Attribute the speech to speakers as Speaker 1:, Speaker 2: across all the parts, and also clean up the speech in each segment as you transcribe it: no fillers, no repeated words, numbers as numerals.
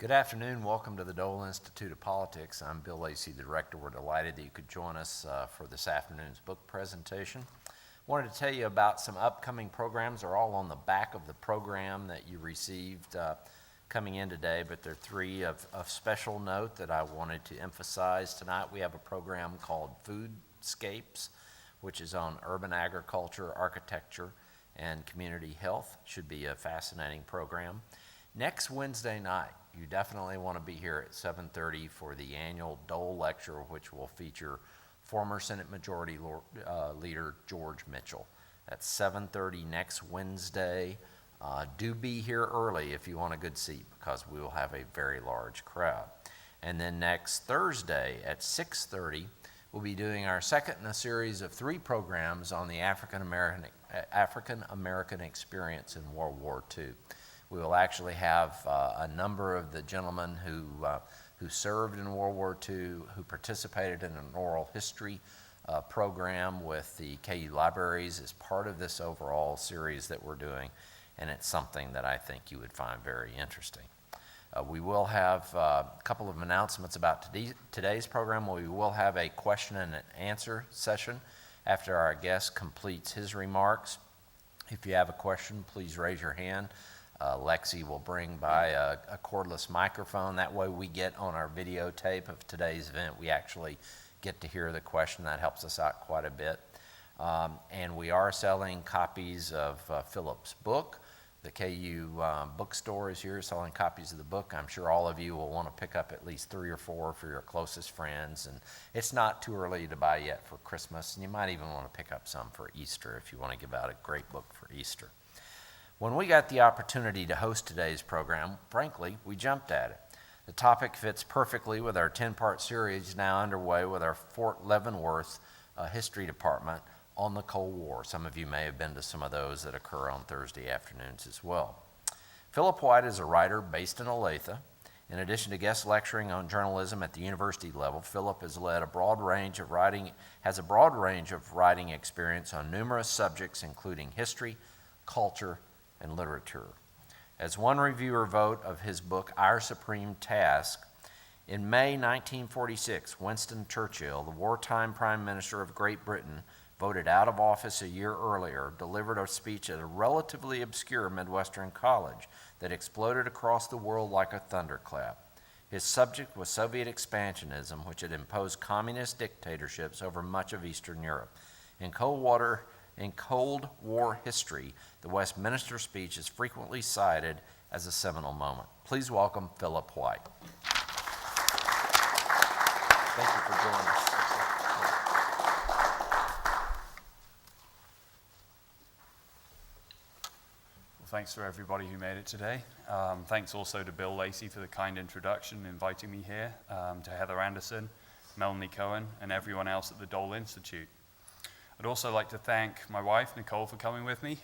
Speaker 1: Good afternoon. Welcome to the Dole Institute of Politics. I'm Bill Lacey, the director. We're delighted that you could join us for this afternoon's book presentation. Wanted to tell you about some upcoming programs. They're all on the back of the program that you received coming in today, but there are three of special note that I wanted to emphasize tonight. We have a program called Foodscapes, which is on urban agriculture, architecture, and community health. Should be a fascinating program. Next Wednesday night, you definitely want to be here at 7:30 for the annual Dole Lecture, which will feature former Senate Majority Leader George Mitchell. That's 7:30 next Wednesday. Do be here early if you want a good seat, because we will have a very large crowd. And then next Thursday at 6:30, we'll be doing our second in a series of three programs on the African American experience in World War II. We will actually have a number of the gentlemen who served in World War II, who participated in an oral history program with the KU libraries as part of this overall series that we're doing, and it's something that I think you would find very interesting. We will have a couple of announcements about today's program. We will have a question and answer session after our guest completes his remarks. If you have a question, please raise your hand. Lexi will bring by a cordless microphone. That way we get on our videotape of today's event. We actually get to hear the question. That helps us out quite a bit. And we are selling copies of Philip's book. The KU bookstore is here selling copies of the book. I'm sure all of you will want to pick up at least 3 or 4 for your closest friends. And it's not too early to buy yet for Christmas. And you might even want to pick up some for Easter if you want to give out a great book for Easter. When we got the opportunity to host today's program, frankly, we jumped at it. The topic fits perfectly with our 10-part series now underway with our Fort Leavenworth History Department on the Cold War. Some of you may have been to some of those that occur on Thursday afternoons as well. Philip White is a writer based in Olathe. In addition to guest lecturing on journalism at the university level, Philip has a broad range of writing experience on numerous subjects, including history, culture, and literature. As one reviewer wrote of his book, Our Supreme Task, in May 1946, Winston Churchill, the wartime Prime Minister of Great Britain, voted out of office a year earlier, delivered a speech at a relatively obscure Midwestern college that exploded across the world like a thunderclap. His subject was Soviet expansionism, which had imposed communist dictatorships over much of Eastern Europe. In Cold War history, the Westminster speech is frequently cited as a seminal moment. Please welcome Philip White. Thank you for joining us.
Speaker 2: Well, thanks for everybody who made it today. Thanks also to Bill Lacey for the kind introduction, inviting me here, to Heather Anderson, Melanie Cohen, and everyone else at the Dole Institute. I'd also like to thank my wife, Nicole, for coming with me.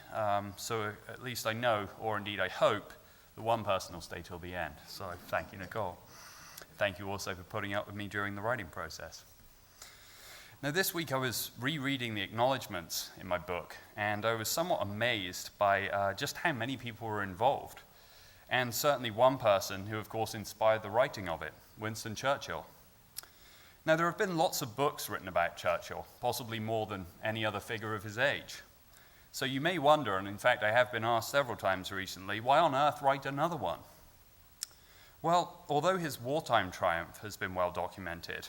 Speaker 2: So at least I know, or indeed I hope, that one person will stay till the end. So thank you, Nicole. Thank you also for putting up with me during the writing process. Now this week I was rereading the acknowledgements in my book, and I was somewhat amazed by just how many people were involved. And certainly one person who, of course, inspired the writing of it, Winston Churchill. Now, there have been lots of books written about Churchill, possibly more than any other figure of his age. So you may wonder, and in fact I have been asked several times recently, why on earth write another one? Well, although his wartime triumph has been well documented,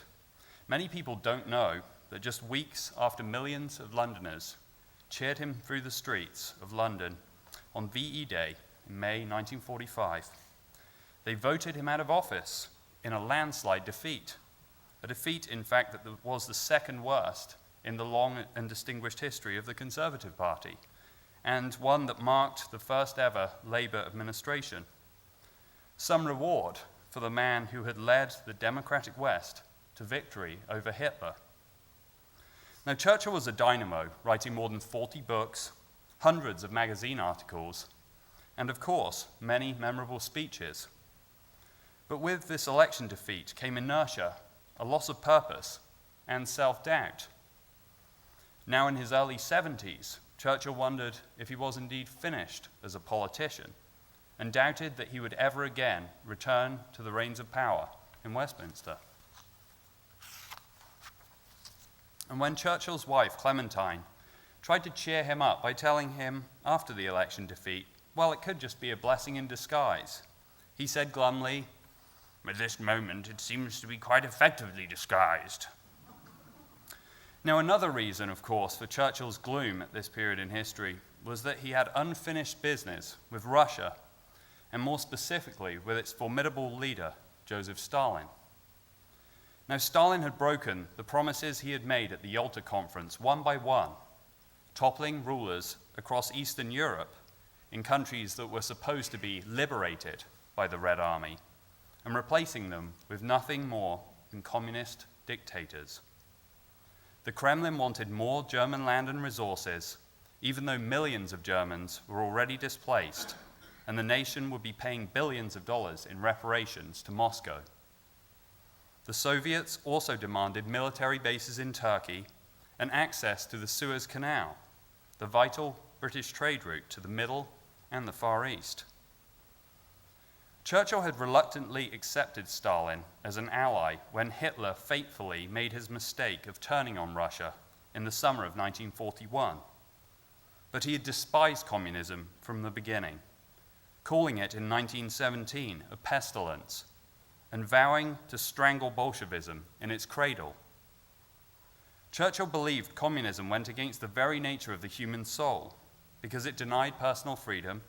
Speaker 2: many people don't know that just weeks after millions of Londoners cheered him through the streets of London on VE Day in May 1945, they voted him out of office in a landslide defeat. A defeat, in fact, that was the second worst in the long and distinguished history of the Conservative Party, and one that marked the first ever Labour administration. Some reward for the man who had led the democratic West to victory over Hitler. Now, Churchill was a dynamo, writing more than 40 books, hundreds of magazine articles, and of course, many memorable speeches. But with this election defeat came inertia, a loss of purpose, and self-doubt. Now in his early 70s, Churchill wondered if he was indeed finished as a politician, and doubted that he would ever again return to the reins of power in Westminster. And when Churchill's wife, Clementine, tried to cheer him up by telling him after the election defeat, well, it could just be a blessing in disguise, he said glumly, "At this moment, it seems to be quite effectively disguised." Now, another reason, of course, for Churchill's gloom at this period in history was that he had unfinished business with Russia, and more specifically with its formidable leader, Joseph Stalin. Now, Stalin had broken the promises he had made at the Yalta Conference one by one, toppling rulers across Eastern Europe in countries that were supposed to be liberated by the Red Army, and replacing them with nothing more than communist dictators. The Kremlin wanted more German land and resources, even though millions of Germans were already displaced, and the nation would be paying billions of dollars in reparations to Moscow. The Soviets also demanded military bases in Turkey and access to the Suez Canal, the vital British trade route to the Middle and the Far East. Churchill had reluctantly accepted Stalin as an ally when Hitler fatefully made his mistake of turning on Russia in the summer of 1941. But he had despised communism from the beginning, calling it in 1917 a pestilence and vowing to strangle Bolshevism in its cradle. Churchill believed communism went against the very nature of the human soul because it denied personal freedom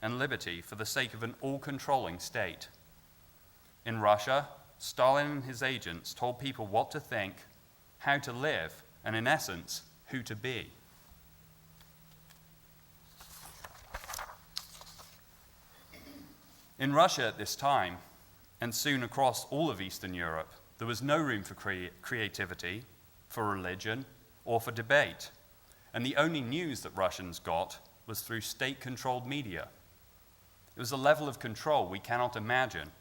Speaker 2: and liberty for the sake of an all-controlling state. In Russia, Stalin and his agents told people what to think, how to live, and in essence, who to be. In Russia at this time, and soon across all of Eastern Europe, there was no room for creativity, for religion, or for debate. And the only news that Russians got was through state-controlled media. It was a level of control we cannot imagine.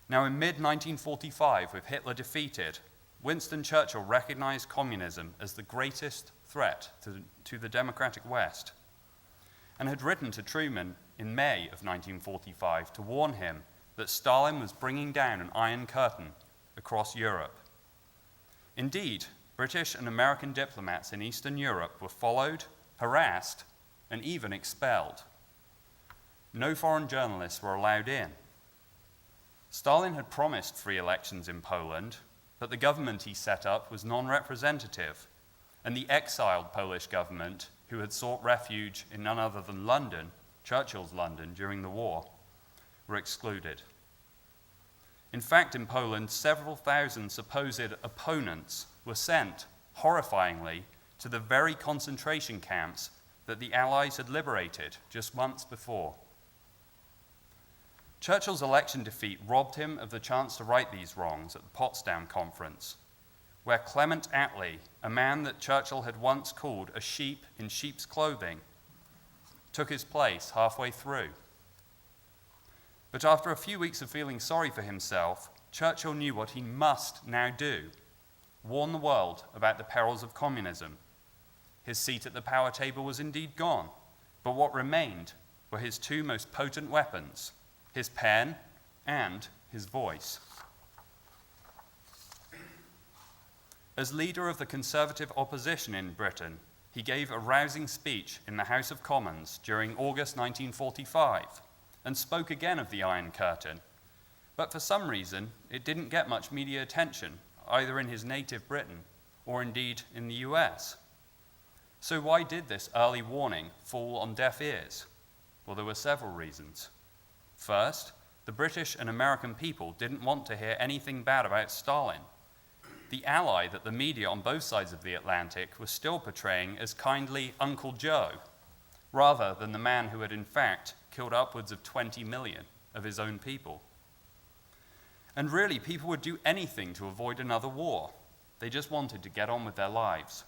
Speaker 2: Now, in mid-1945, with Hitler defeated, Winston Churchill recognized communism as the greatest threat to the democratic West, and had written to Truman in May of 1945 to warn him that Stalin was bringing down an iron curtain across Europe. Indeed, British and American diplomats in Eastern Europe were followed, harassed, and even expelled. No foreign journalists were allowed in. Stalin had promised free elections in Poland, but the government he set up was non-representative, and the exiled Polish government, who had sought refuge in none other than London, Churchill's London, during the war, were excluded. In fact, in Poland, several thousand supposed opponents were sent, horrifyingly, to the very concentration camps that the Allies had liberated just months before. Churchill's election defeat robbed him of the chance to right these wrongs at the Potsdam Conference, where Clement Attlee, a man that Churchill had once called a sheep in sheep's clothing, took his place halfway through. But after a few weeks of feeling sorry for himself, Churchill knew what he must now do: warn the world about the perils of communism. His seat at the power table was indeed gone, but what remained were his two most potent weapons: his pen and his voice. As leader of the Conservative opposition in Britain, he gave a rousing speech in the House of Commons during August 1945 and spoke again of the Iron Curtain, but for some reason it didn't get much media attention, either in his native Britain or indeed in the US. So why did this early warning fall on deaf ears? Well, there were several reasons. First, the British and American people didn't want to hear anything bad about Stalin, the ally that the media on both sides of the Atlantic was still portraying as kindly Uncle Joe, rather than the man who had in fact killed upwards of 20 million of his own people. And really, people would do anything to avoid another war. They just wanted to get on with their lives.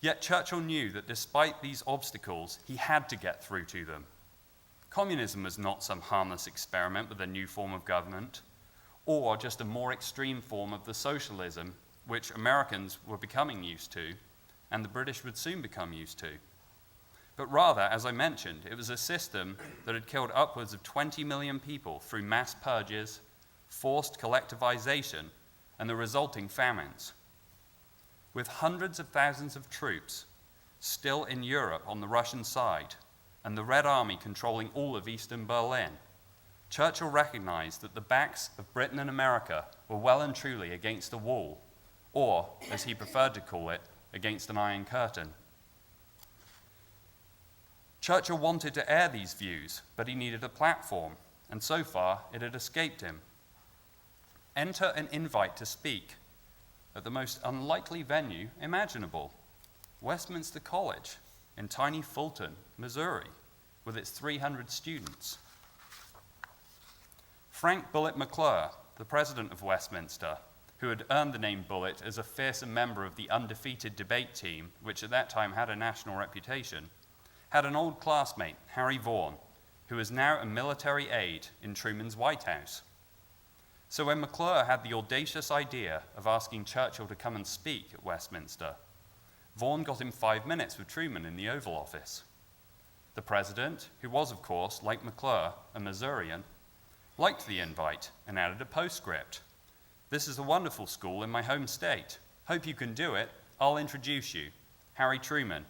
Speaker 2: Yet Churchill knew that despite these obstacles, he had to get through to them. Communism was not some harmless experiment with a new form of government, or just a more extreme form of the socialism which Americans were becoming used to, and the British would soon become used to. but rather, as I mentioned, it was a system that had killed upwards of 20 million people through mass purges, forced collectivization, and the resulting famines. With hundreds of thousands of troops still in Europe on the Russian side, and the Red Army controlling all of eastern Berlin, Churchill recognized that the backs of Britain and America were well and truly against a wall, or, as he preferred to call it, against an iron curtain. Churchill wanted to air these views, but he needed a platform, and so far it had escaped him. Enter an invite to speak at the most unlikely venue imaginable, Westminster College in tiny Fulton, Missouri, with its 300 students. Frank Bullitt McClure, the president of Westminster, who had earned the name Bullitt as a fearsome member of the undefeated debate team, which at that time had a national reputation, had an old classmate, Harry Vaughan, who was now a military aide in Truman's White House. So when McClure had the audacious idea of asking Churchill to come and speak at Westminster, Vaughan got him 5 minutes with Truman in the Oval Office. The president, who was, of course, like McClure, a Missourian, liked the invite and added a postscript. "This is a wonderful school in my home state. Hope you can do it. I'll introduce you. Harry Truman."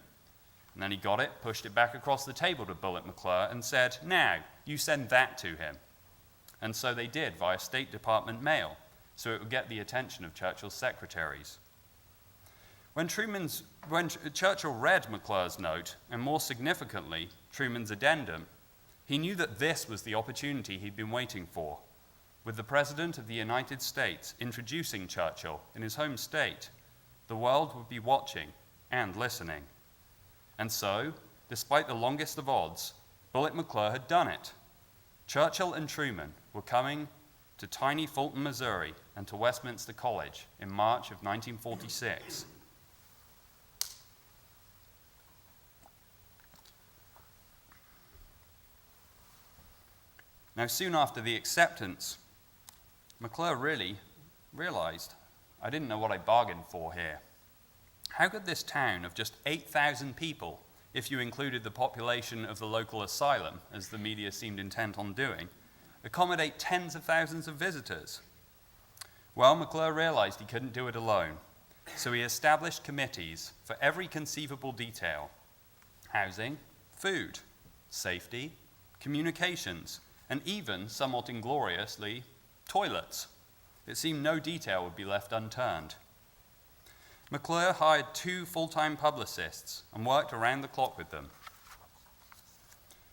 Speaker 2: And then he got it, pushed it back across the table to Bullitt McClure and said, "Now, you send that to him." And so they did via State Department mail, so it would get the attention of Churchill's secretaries. When Churchill read McClure's note, and more significantly, Truman's addendum, he knew that this was the opportunity he'd been waiting for, with the President of the United States introducing Churchill in his home state. The world would be watching and listening. And so, despite the longest of odds, Bullitt McClure had done it. Churchill and Truman were coming to tiny Fulton, Missouri, and to Westminster College in March of 1946. Now, soon after the acceptance, McClure really realized, I didn't know what I bargained for here. How could this town of just 8,000 people, if you included the population of the local asylum, as the media seemed intent on doing, accommodate tens of thousands of visitors? Well, McClure realized he couldn't do it alone, so he established committees for every conceivable detail: housing, food, safety, communications, and even, somewhat ingloriously, toilets. It seemed no detail would be left unturned. McClure hired 2 full-time publicists and worked around the clock with them.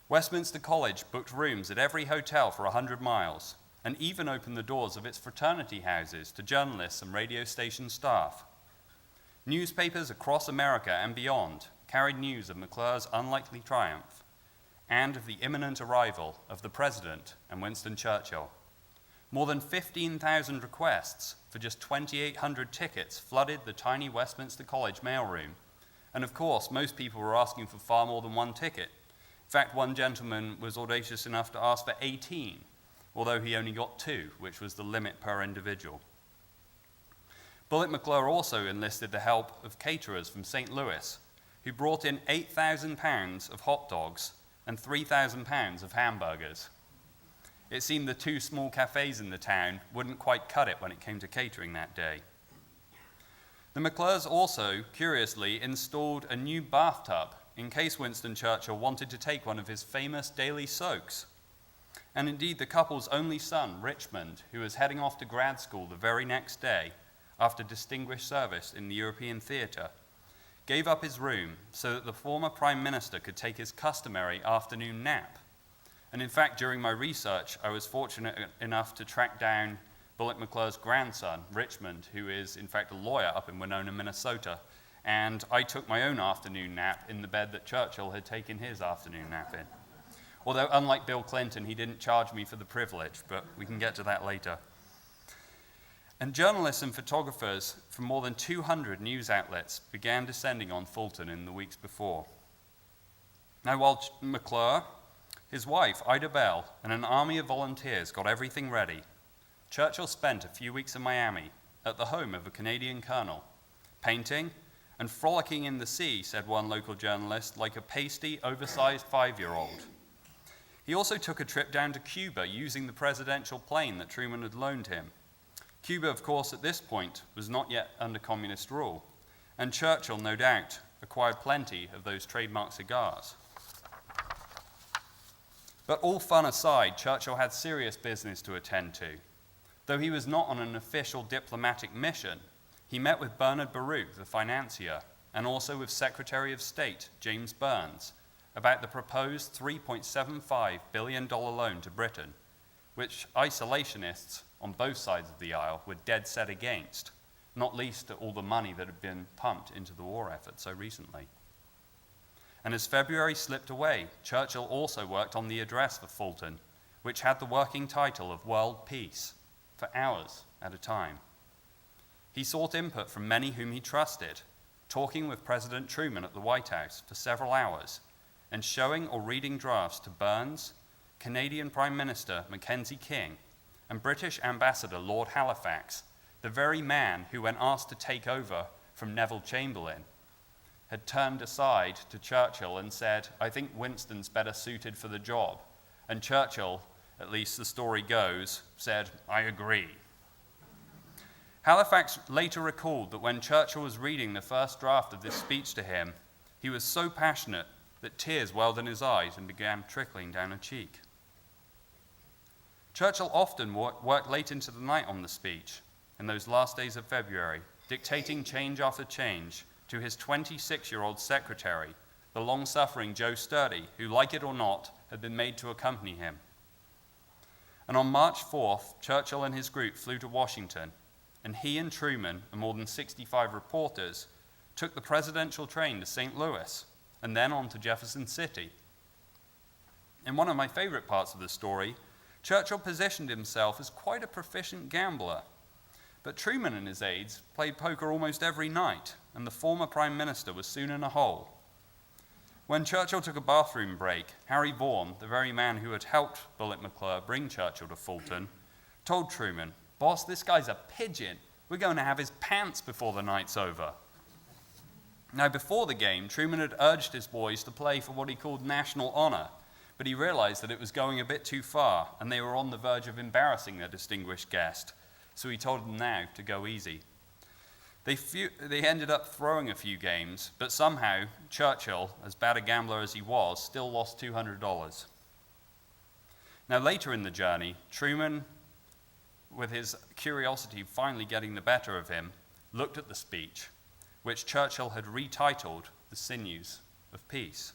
Speaker 2: Westminster College booked rooms at every hotel for 100 miles and even opened the doors of its fraternity houses to journalists and radio station staff. Newspapers across America and beyond carried news of McClure's unlikely triumph and of the imminent arrival of the President and Winston Churchill. More than 15,000 requests for just 2,800 tickets flooded the tiny Westminster College mailroom. And of course, most people were asking for far more than 1 ticket. In fact, one gentleman was audacious enough to ask for 18, although he only got 2, which was the limit per individual. Bullitt McClure also enlisted the help of caterers from St. Louis, who brought in 8,000 pounds of hot dogs and 3,000 pounds of hamburgers. It seemed the 2 small cafes in the town wouldn't quite cut it when it came to catering that day. The McClures also, curiously, installed a new bathtub in case Winston Churchill wanted to take one of his famous daily soaks. And indeed, the couple's only son, Richmond, who was heading off to grad school the very next day after distinguished service in the European theatre, gave up his room so that the former Prime Minister could take his customary afternoon nap. And in fact, during my research, I was fortunate enough to track down Bullitt McClure's grandson, Richmond, who is in fact a lawyer up in Winona, Minnesota. And I took my own afternoon nap in the bed that Churchill had taken his afternoon nap in. Although, unlike Bill Clinton, he didn't charge me for the privilege, but we can get to that later. And journalists and photographers from more than 200 news outlets began descending on Fulton in the weeks before. Now, while McClure, his wife, Ida Bell, and an army of volunteers got everything ready, Churchill spent a few weeks in Miami at the home of a Canadian colonel, painting and frolicking in the sea, said one local journalist, like a pasty, oversized 5-year-old. He also took a trip down to Cuba using the presidential plane that Truman had loaned him. Cuba, of course, at this point was not yet under communist rule, and Churchill, no doubt, acquired plenty of those trademark cigars. But all fun aside, Churchill had serious business to attend to. Though he was not on an official diplomatic mission, he met with Bernard Baruch, the financier, and also with Secretary of State James Burns about the proposed $3.75 billion loan to Britain, which isolationists on both sides of the aisle were dead set against, not least all the money that had been pumped into the war effort so recently. And as February slipped away, Churchill also worked on the address for Fulton, which had the working title of World Peace, for hours at a time. He sought input from many whom he trusted, talking with President Truman at the White House for several hours, and showing or reading drafts to Burns, Canadian Prime Minister Mackenzie King, and British Ambassador Lord Halifax, the very man who, when asked to take over from Neville Chamberlain, had turned aside to Churchill and said, "I think Winston's better suited for the job." And Churchill, at least the story goes, said, "I agree." Halifax later recalled that when Churchill was reading the first draft of this speech to him, he was so passionate that tears welled in his eyes and began trickling down a cheek. Churchill often worked late into the night on the speech in those last days of February, dictating change after change to his 26-year-old secretary, the long-suffering Joe Sturdy, who, like it or not, had been made to accompany him. And on March 4th, Churchill and his group flew to Washington, and he and Truman and more than 65 reporters took the presidential train to St. Louis and then on to Jefferson City. In one of my favorite parts of the story, Churchill positioned himself as quite a proficient gambler, but Truman and his aides played poker almost every night, and the former prime minister was soon in a hole. When Churchill took a bathroom break, Harry Vaughan, the very man who had helped Bullet McClure bring Churchill to Fulton, told Truman, "Boss, this guy's a pigeon. We're going to have his pants before the night's over." Now, before the game, Truman had urged his boys to play for what he called national honor, but he realized that it was going a bit too far, and they were on the verge of embarrassing their distinguished guest, so he told them now to go easy. They ended up throwing a few games, but somehow Churchill, as bad a gambler as he was, still lost $200. Now, later in the journey, Truman, with his curiosity finally getting the better of him, looked at the speech, which Churchill had retitled "The Sinews of Peace."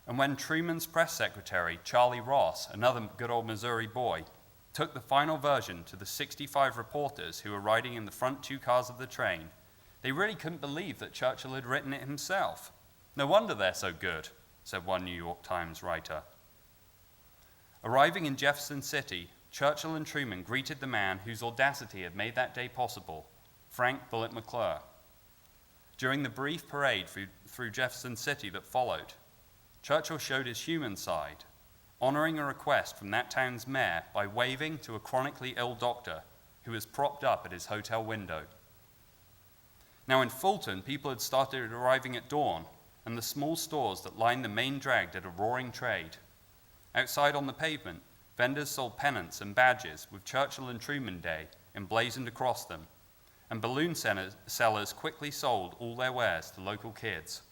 Speaker 2: And when Truman's press secretary, Charlie Ross, another good old Missouri boy, took the final version to the 65 reporters who were riding in the front two cars of the train, they really couldn't believe that Churchill had written it himself. "No wonder they're so good," said one New York Times writer. Arriving in Jefferson City, Churchill and Truman greeted the man whose audacity had made that day possible, Frank Bullet McClure. During the brief parade through Jefferson City that followed, Churchill showed his human side, honoring a request from that town's mayor by waving to a chronically ill doctor who was propped up at his hotel window. Now in Fulton, people had started arriving at dawn, and the small stores that lined the main drag did a roaring trade. Outside on the pavement, vendors sold pennants and badges with Churchill and Truman Day emblazoned across them, and balloon sellers quickly sold all their wares to local kids.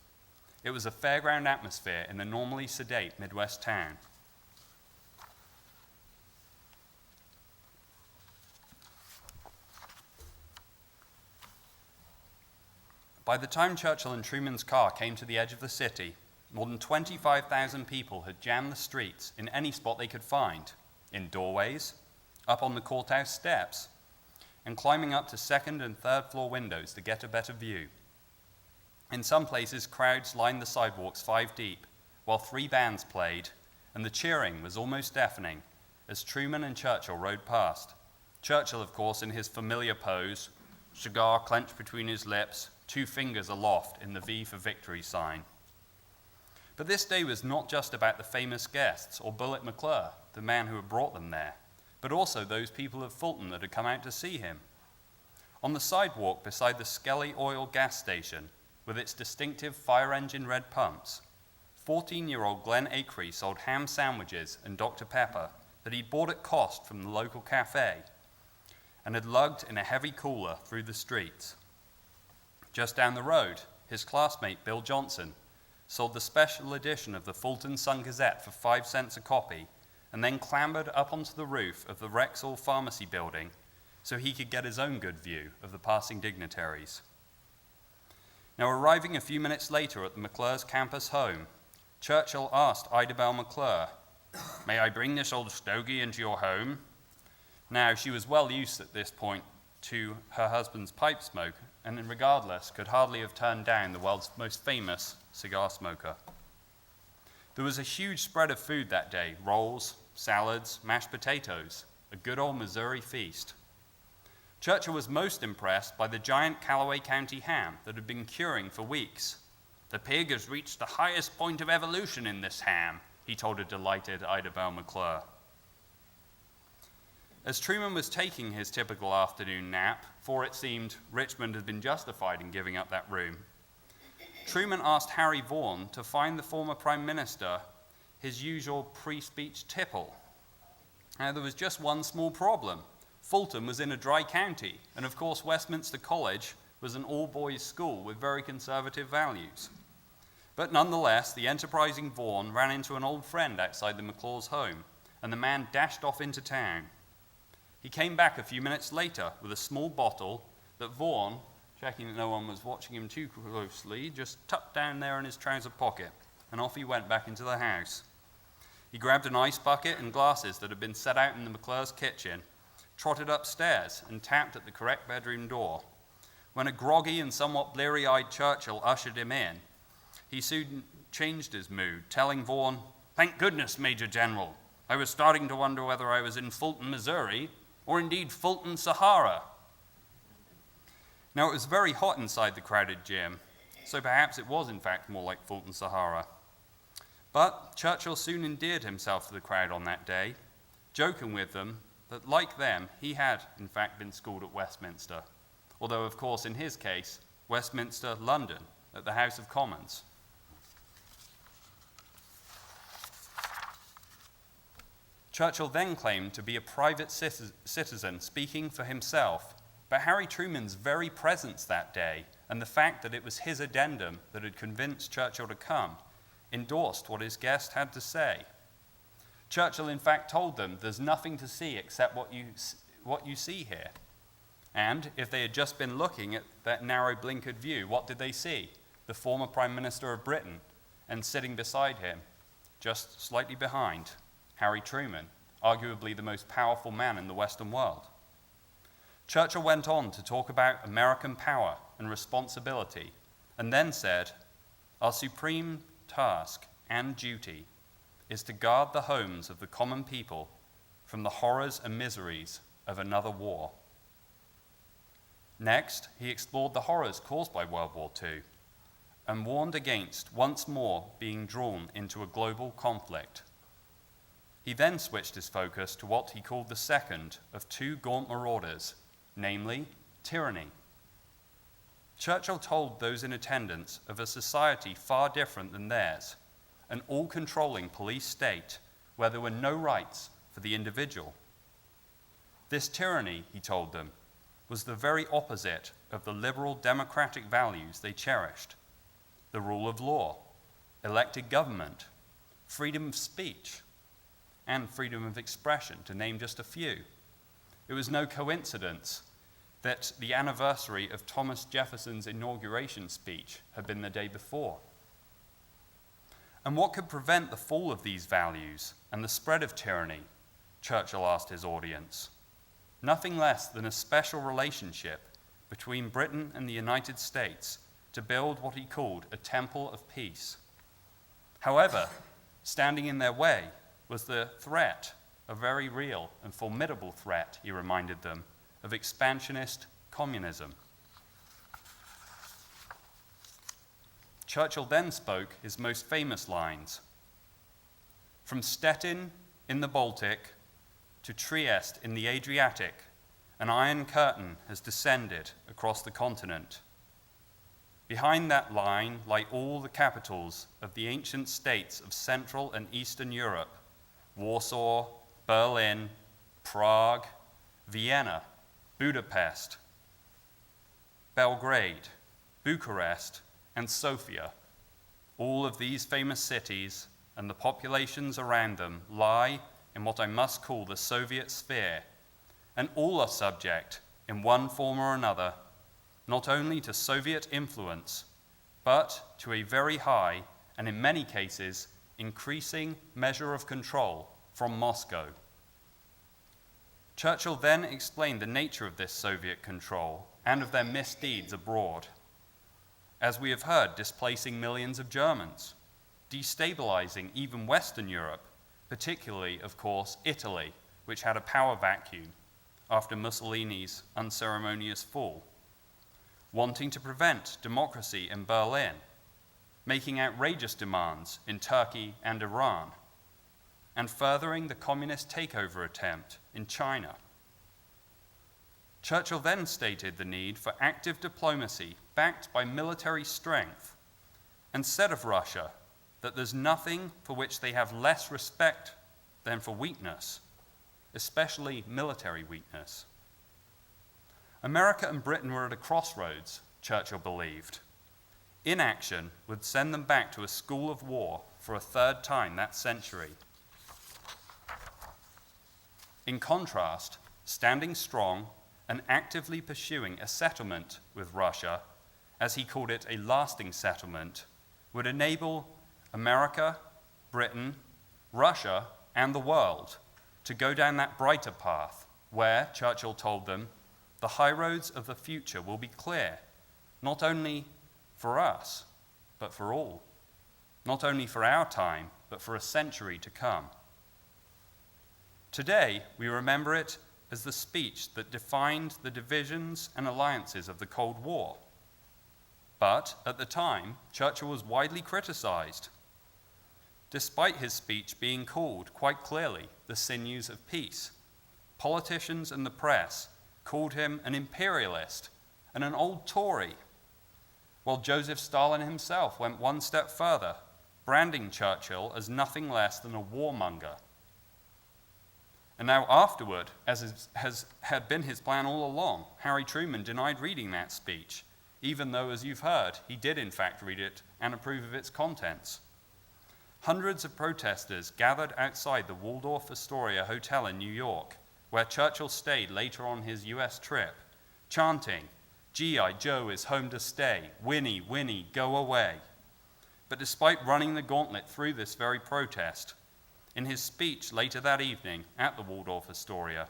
Speaker 2: It was a fairground atmosphere in a normally sedate Midwest town. By the time Churchill and Truman's car came to the edge of the city, more than 25,000 people had jammed the streets in any spot they could find, in doorways, up on the courthouse steps, and climbing up to second and third floor windows to get a better view. In some places, crowds lined the sidewalks 5 deep, while 3 bands played, and the cheering was almost deafening as Truman and Churchill rode past. Churchill, of course, in his familiar pose, cigar clenched between his lips, 2 fingers aloft in the V for Victory sign. But this day was not just about the famous guests or Bullet McClure, the man who had brought them there, but also those people of Fulton that had come out to see him. On the sidewalk beside the Skelly oil gas station, with its distinctive fire engine red pumps, 14-year-old Glenn Acree sold ham sandwiches and Dr. Pepper that he'd bought at cost from the local cafe and had lugged in a heavy cooler through the streets. Just down the road, his classmate Bill Johnson sold the special edition of the Fulton Sun-Gazette for 5 cents a copy and then clambered up onto the roof of the Rexall Pharmacy building so he could get his own good view of the passing dignitaries. Now, arriving a few minutes later at the McClure's campus home, Churchill asked Ida Bell McClure, "May I bring this old stogie into your home?" Now, she was well used at this point to her husband's pipe smoke, and regardless, could hardly have turned down the world's most famous cigar smoker. There was a huge spread of food that day: rolls, salads, mashed potatoes, a good old Missouri feast. Churchill was most impressed by the giant Callaway County ham that had been curing for weeks. "The pig has reached the highest point of evolution in this ham," he told a delighted Ida Bell McClure. As Truman was taking his typical afternoon nap, for it seemed Richmond had been justified in giving up that room, Truman asked Harry Vaughan to find the former Prime Minister his usual pre-speech tipple. Now, there was just one small problem. Fulton was in a dry county, and of course Westminster College was an all-boys school with very conservative values. But nonetheless, the enterprising Vaughan ran into an old friend outside the McClure's home, and the man dashed off into town. He came back a few minutes later with a small bottle that Vaughan, checking that no one was watching him too closely, just tucked down there in his trouser pocket, and off he went back into the house. He grabbed an ice bucket and glasses that had been set out in the McClure's kitchen, trotted upstairs, and tapped at the correct bedroom door. When a groggy and somewhat bleary-eyed Churchill ushered him in, he soon changed his mood, telling Vaughan, "Thank goodness, Major General. I was starting to wonder whether I was in Fulton, Missouri, or indeed Fulton, Sahara." Now, it was very hot inside the crowded gym, so perhaps it was in fact more like Fulton, Sahara. But Churchill soon endeared himself to the crowd on that day, joking with them that, like them, he had in fact been schooled at Westminster, although of course in his case, Westminster, London, at the House of Commons. Churchill then claimed to be a private citizen speaking for himself, but Harry Truman's very presence that day and the fact that it was his addendum that had convinced Churchill to come endorsed what his guest had to say. Churchill in fact told them, "There's nothing to see except what you see here." And if they had just been looking at that narrow blinkered view, what did they see? The former Prime Minister of Britain, and sitting beside him, just slightly behind, Harry Truman, arguably the most powerful man in the Western world. Churchill went on to talk about American power and responsibility, and then said, "Our supreme task and duty is to guard the homes of the common people from the horrors and miseries of another war." Next, he explored the horrors caused by World War II and warned against once more being drawn into a global conflict. He then switched his focus to what he called the second of two gaunt marauders, namely tyranny. Churchill told those in attendance of a society far different than theirs, an all-controlling police state where there were no rights for the individual. This tyranny, he told them, was the very opposite of the liberal democratic values they cherished: the rule of law, elected government, freedom of speech, and freedom of expression, to name just a few. It was no coincidence that the anniversary of Thomas Jefferson's inauguration speech had been the day before. And what could prevent the fall of these values and the spread of tyranny? Churchill asked his audience. Nothing less than a special relationship between Britain and the United States to build what he called a temple of peace. However, standing in their way was the threat, a very real and formidable threat, he reminded them, of expansionist communism. Churchill then spoke his most famous lines. "From Stettin in the Baltic to Trieste in the Adriatic, an iron curtain has descended across the continent. Behind that line lie all the capitals of the ancient states of Central and Eastern Europe: Warsaw, Berlin, Prague, Vienna, Budapest, Belgrade, Bucharest, and Sofia. All of these famous cities and the populations around them lie in what I must call the Soviet sphere, and all are subject, in one form or another, not only to Soviet influence, but to a very high, and in many cases, increasing measure of control from Moscow. Churchill then explained the nature of this Soviet control and of their misdeeds abroad. As we have heard, displacing millions of Germans, destabilizing even Western Europe, particularly, of course, Italy, which had a power vacuum after Mussolini's unceremonious fall, wanting to prevent democracy in Berlin, making outrageous demands in Turkey and Iran, and furthering the communist takeover attempt in China. Churchill then stated the need for active diplomacy backed by military strength, and said of Russia that there's nothing for which they have less respect than for weakness, especially military weakness. America and Britain were at a crossroads, Churchill believed. Inaction would send them back to a school of war for a third time that century. In contrast, standing strong and actively pursuing a settlement with Russia, as he called it, a lasting settlement, would enable America, Britain, Russia, and the world to go down that brighter path where, Churchill told them, the high roads of the future will be clear, not only for us, but for all. Not only for our time, but for a century to come. Today, we remember it as the speech that defined the divisions and alliances of the Cold War. But at the time, Churchill was widely criticized, despite his speech being called, quite clearly, the sinews of peace. Politicians and the press called him an imperialist and an old Tory, while Joseph Stalin himself went one step further, branding Churchill as nothing less than a warmonger. And now afterward, as had been his plan all along, Harry Truman denied reading that speech, even though, as you've heard, he did in fact read it and approve of its contents. Hundreds of protesters gathered outside the Waldorf Astoria Hotel in New York, where Churchill stayed later on his US trip, chanting, "G.I. Joe is home to stay, Winnie, Winnie, go away." But despite running the gauntlet through this very protest, in his speech later that evening at the Waldorf Astoria,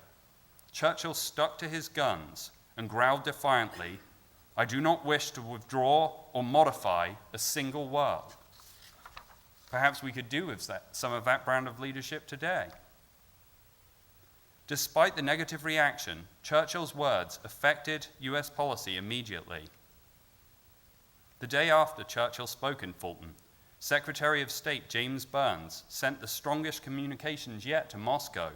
Speaker 2: Churchill stuck to his guns and growled defiantly, "I do not wish to withdraw or modify a single word." Perhaps we could do with some of that brand of leadership today. Despite the negative reaction, Churchill's words affected US policy immediately. The day after Churchill spoke in Fulton, Secretary of State James Burns sent the strongest communications yet to Moscow,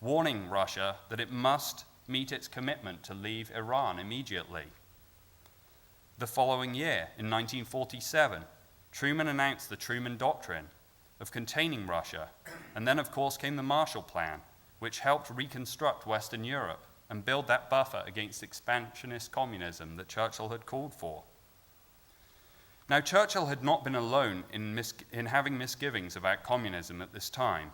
Speaker 2: warning Russia that it must meet its commitment to leave Iran immediately. The following year, in 1947, Truman announced the Truman Doctrine of containing Russia, and then, of course, came the Marshall Plan, which helped reconstruct Western Europe and build that buffer against expansionist communism that Churchill had called for. Now, Churchill had not been alone in having misgivings about communism at this time.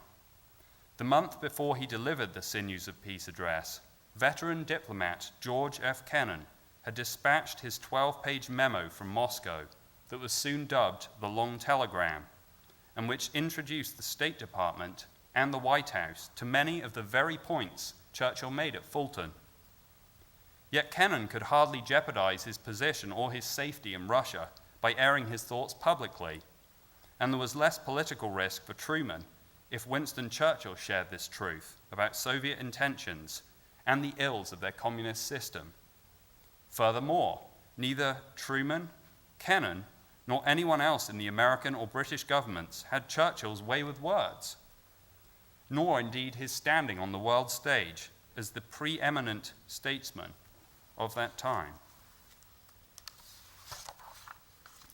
Speaker 2: The month before he delivered the Sinews of Peace address, veteran diplomat George F. Kennan had dispatched his 12-page memo from Moscow that was soon dubbed the Long Telegram, and which introduced the State Department and the White House to many of the very points Churchill made at Fulton. Yet Kennan could hardly jeopardize his position or his safety in Russia by airing his thoughts publicly, and there was less political risk for Truman if Winston Churchill shared this truth about Soviet intentions and the ills of their communist system. Furthermore, neither Truman, Kennan, nor anyone else in the American or British governments had Churchill's way with words, nor indeed his standing on the world stage, as the preeminent statesman of that time.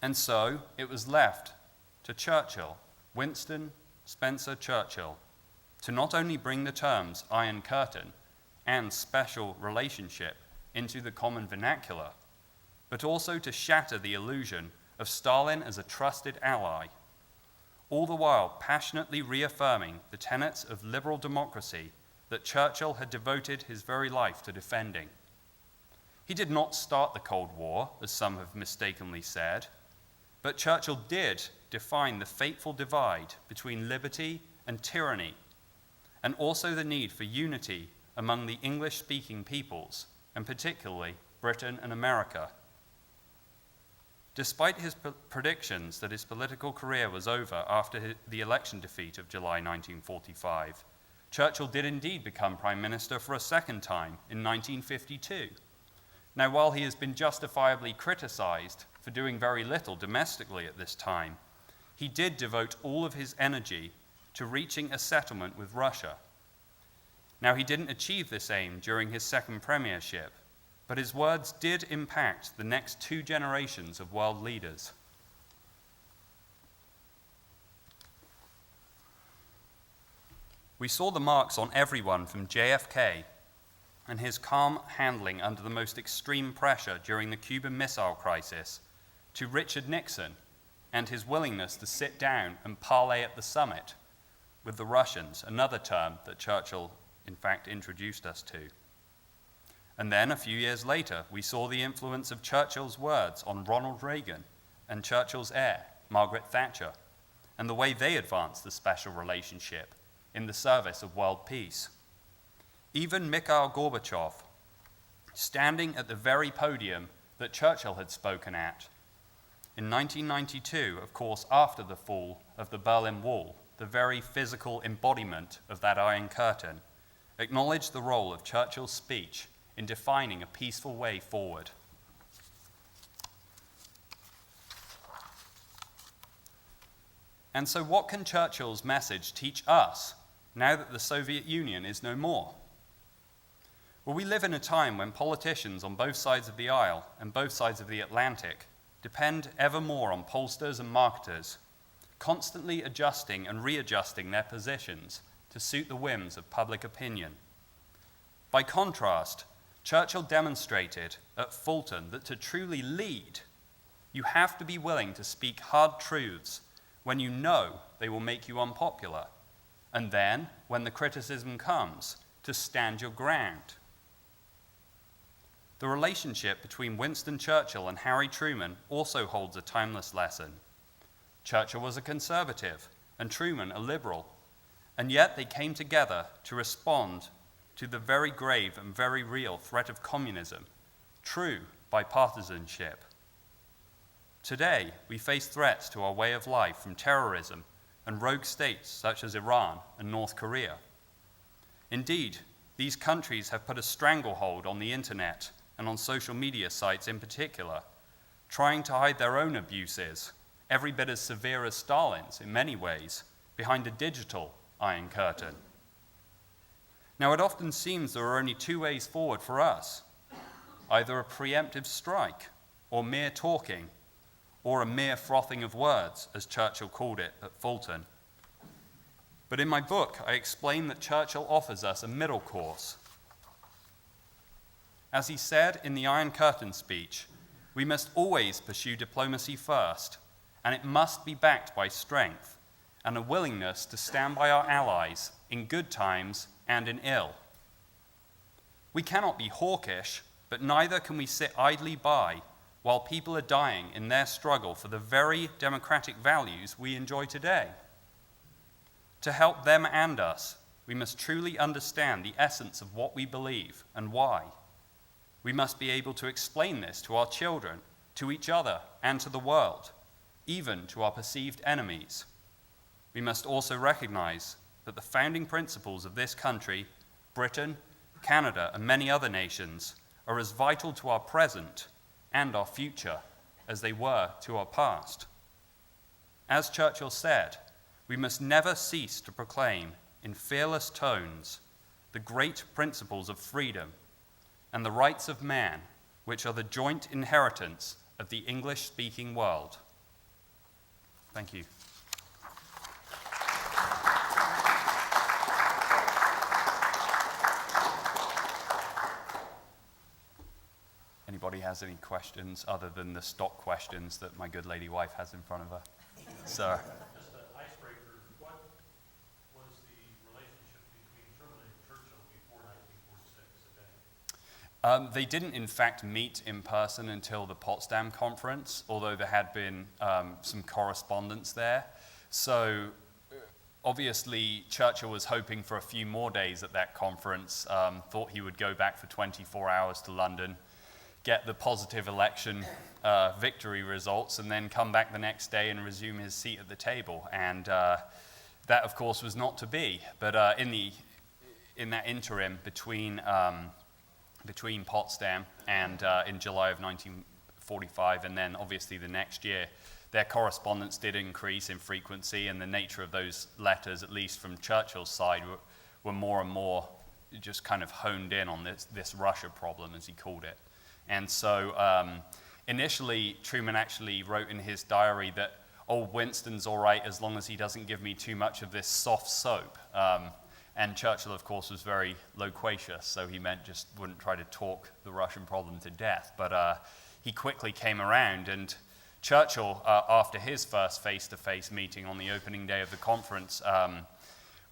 Speaker 2: And so it was left to Churchill, Winston Spencer Churchill, to not only bring the terms Iron Curtain and special relationship into the common vernacular, but also to shatter the illusion of Stalin as a trusted ally, all the while passionately reaffirming the tenets of liberal democracy that Churchill had devoted his very life to defending. He did not start the Cold War, as some have mistakenly said, but Churchill did define the fateful divide between liberty and tyranny, and also the need for unity among the English-speaking peoples, and particularly Britain and America. Despite his predictions that his political career was over after the election defeat of July 1945, Churchill did indeed become Prime Minister for a second time in 1952. Now, while he has been justifiably criticized for doing very little domestically at this time, he did devote all of his energy to reaching a settlement with Russia. Now, he didn't achieve this aim during his second premiership, but his words did impact the next 2 generations of world leaders. We saw the marks on everyone from JFK and his calm handling under the most extreme pressure during the Cuban Missile Crisis, to Richard Nixon and his willingness to sit down and parley at the summit with the Russians, another term that Churchill, in fact, introduced us to. And then, a few years later, we saw the influence of Churchill's words on Ronald Reagan and Churchill's heir, Margaret Thatcher, and the way they advanced the special relationship in the service of world peace. Even Mikhail Gorbachev, standing at the very podium that Churchill had spoken at, in 1992, of course, after the fall of the Berlin Wall, the very physical embodiment of that Iron Curtain, acknowledged the role of Churchill's speech in defining a peaceful way forward. And so what can Churchill's message teach us now that the Soviet Union is no more? Well, we live in a time when politicians on both sides of the aisle and both sides of the Atlantic depend ever more on pollsters and marketers, constantly adjusting and readjusting their positions to suit the whims of public opinion. By contrast, Churchill demonstrated at Fulton that to truly lead, you have to be willing to speak hard truths when you know they will make you unpopular, and then, when the criticism comes, to stand your ground. The relationship between Winston Churchill and Harry Truman also holds a timeless lesson. Churchill was a conservative and Truman a liberal, and yet they came together to respond to the very grave and very real threat of communism, true bipartisanship. Today, we face threats to our way of life from terrorism and rogue states such as Iran and North Korea. Indeed, these countries have put a stranglehold on the internet and on social media sites in particular, trying to hide their own abuses, every bit as severe as Stalin's in many ways, behind a digital Iron Curtain. Now, it often seems there are only 2 ways forward for us, either a preemptive strike, or mere talking, or a mere frothing of words, as Churchill called it at Fulton. But in my book, I explain that Churchill offers us a middle course. As he said in the Iron Curtain speech, we must always pursue diplomacy first, and it must be backed by strength and a willingness to stand by our allies in good times and in ill. We cannot be hawkish, but neither can we sit idly by while people are dying in their struggle for the very democratic values we enjoy today. To help them and us, we must truly understand the essence of what we believe and why. We must be able to explain this to our children, to each other, and to the world, even to our perceived enemies. We must also recognize that the founding principles of this country, Britain, Canada, and many other nations, are as vital to our present and our future as they were to our past. As Churchill said, we must never cease to proclaim in fearless tones the great principles of freedom and the rights of man, which are the joint inheritance of the English-speaking world. Thank you. Anybody has any questions other than the stock questions that my good lady wife has in front of her? Sir.
Speaker 3: Just an icebreaker, what was the relationship between Truman and Churchill before 1946, if any?
Speaker 2: They didn't, in fact, meet in person until the Potsdam Conference, although there had been some correspondence there. So, obviously, Churchill was hoping for a few more days at that conference, thought he would go back for 24 hours to London, get the positive election victory results, and then come back the next day and resume his seat at the table. And that, of course, was not to be. But in that interim between Potsdam and in July of 1945, and then obviously the next year, their correspondence did increase in frequency, and the nature of those letters, at least from Churchill's side, were more and more just kind of honed in on this Russia problem, as he called it. And so initially, Truman actually wrote in his diary that, oh, Winston's all right as long as he doesn't give me too much of this soft soap. And Churchill, of course, was very loquacious, so he meant just wouldn't try to talk the Russian problem to death. But he quickly came around, and Churchill, after his first face-to-face meeting on the opening day of the conference,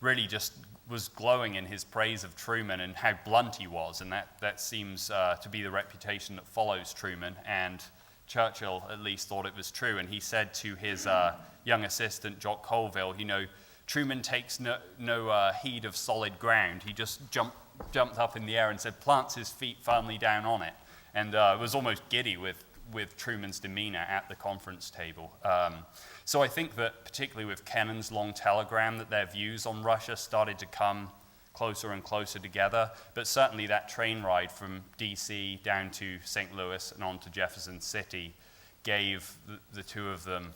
Speaker 2: really just was glowing in his praise of Truman and how blunt he was, and that seems to be the reputation that follows Truman, and Churchill at least thought it was true, and he said to his young assistant, Jock Colville, Truman takes no heed of solid ground. He just jumped up in the air and said, plants his feet firmly down on it, and was almost giddy with Truman's demeanor at the conference table. So I think that particularly with Kennan's long telegram, that their views on Russia started to come closer and closer together. But certainly that train ride from D.C. down to St. Louis and on to Jefferson City gave the two of them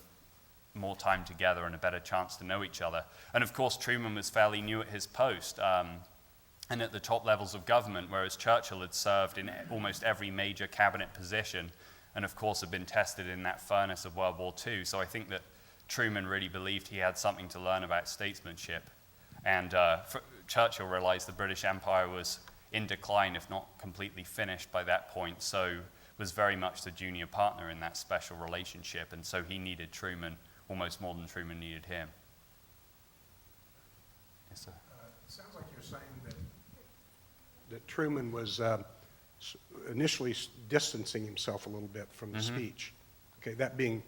Speaker 2: more time together and a better chance to know each other. And of course, Truman was fairly new at his post and at the top levels of government, whereas Churchill had served in almost every major cabinet position and of course had been tested in that furnace of World War II. So I think that Truman really believed he had something to learn about statesmanship. And Churchill realized the British Empire was in decline, if not completely finished by that point, so was very much the junior partner in that special relationship, and so he needed Truman almost more than Truman needed him. Yes, sir.
Speaker 4: It sounds like you're saying that Truman was initially distancing himself a little bit from the speech. Okay, that being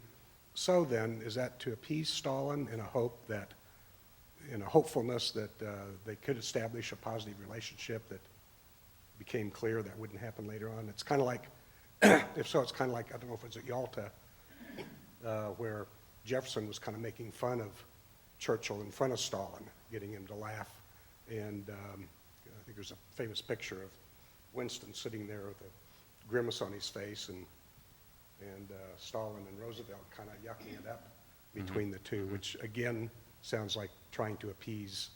Speaker 4: so, then, is that to appease Stalin in a hopefulness that they could establish a positive relationship that became clear that wouldn't happen later on? It's kind of like, if so, it's kind of like, I don't know if it was at Yalta, where Jefferson was kind of making fun of Churchill in front of Stalin, getting him to laugh. And I think there's a famous picture of Winston sitting there with a grimace on his face, and Stalin and Roosevelt kind of yucking it up between the two, which again sounds like trying to appease